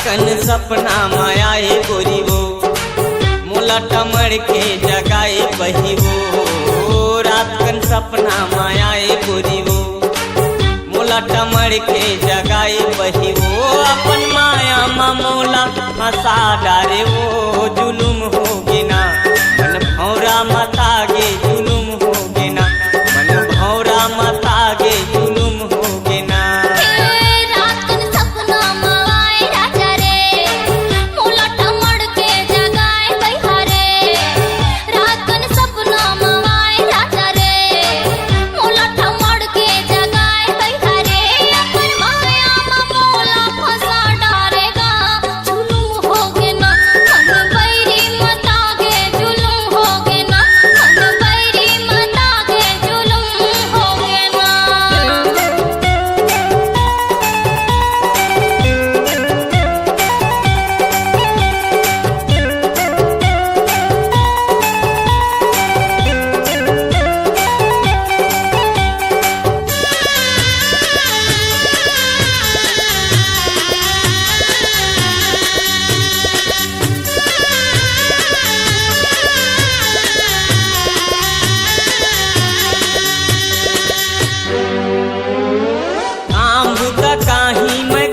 कन सपना मायाए गोरी वो मोला टमड़ के जगाए बही वो। रात कन सपना मायाए गोरी वो मोला टमड़ के जगाए बही वो। अपन माया मा मोला हंसा डारे वो जुलुम हो गिना मन भौरा मता गे जुलुम हो गिना मन भौरा मता गे जुलुम हो गिना।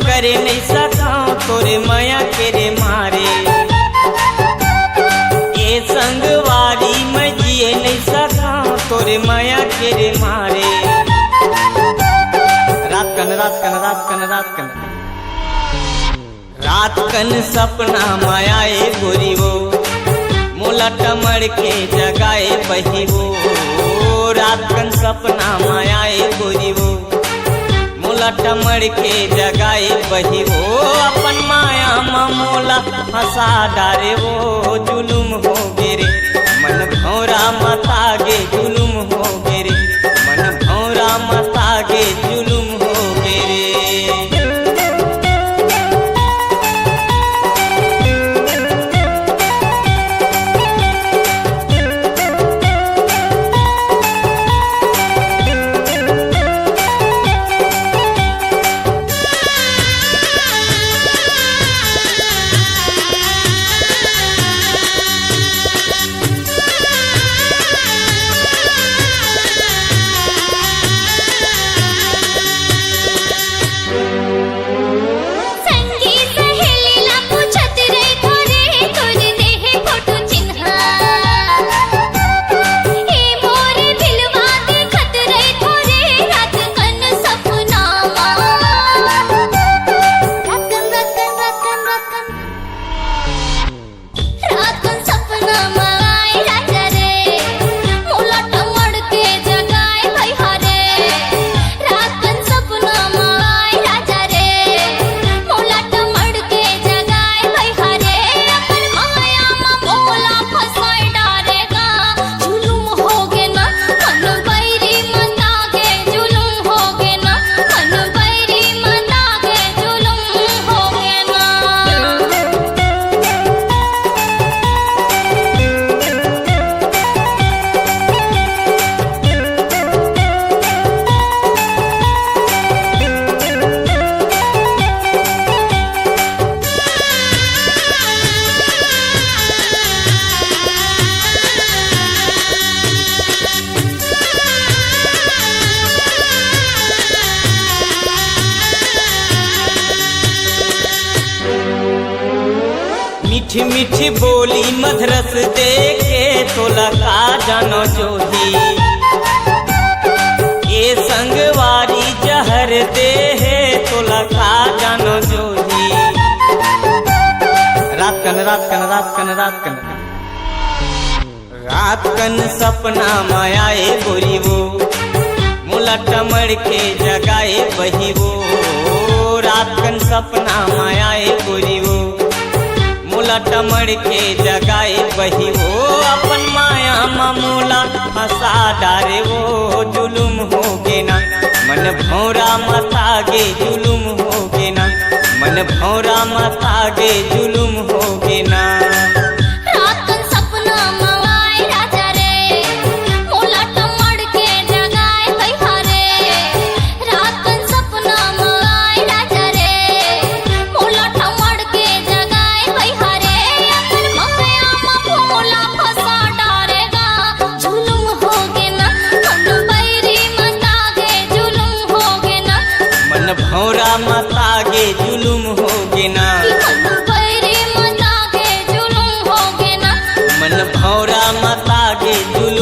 करे नहीं सका तोरे माया के रे मारे ये संगवारी मैं जिए नहीं सका तोरे माया के रे मारे। रात कन रात कन रात कन रात कन रात कन सपना मायाए गोरी वो मोला टमड़ के जगाए बही वो। रात कन सपना मायाए गोरी वो मोला टमड़ के जगाए बही वो। अपन माया मा मोला हंसा डारे वो जुलुम हो गेरे मन भौरा मता गे जुलुम हो गेरे मन भौरा मता गे जुलुम हो गेरे। मीठी मीठी बोली मधरस दे के तोला का जानो जोही ये संगवारी जहर दे है तोला का जानो जोही। रात कन रात कन रात कन रात कन रात कन सपना मायाए गोरी वो मोला टमड़ के जगाए बही वो। रात कन सपना मायाए गोरी वो मोला टमड़ के जगाए बही वो। अपन माया मा मोला हंसा डारे वो जुलुम हो गेना मन भौरा मता गे जुलुम हो गेना मन भौरा मता गे जुलुम हो गेना। के मौरा मता गे दुल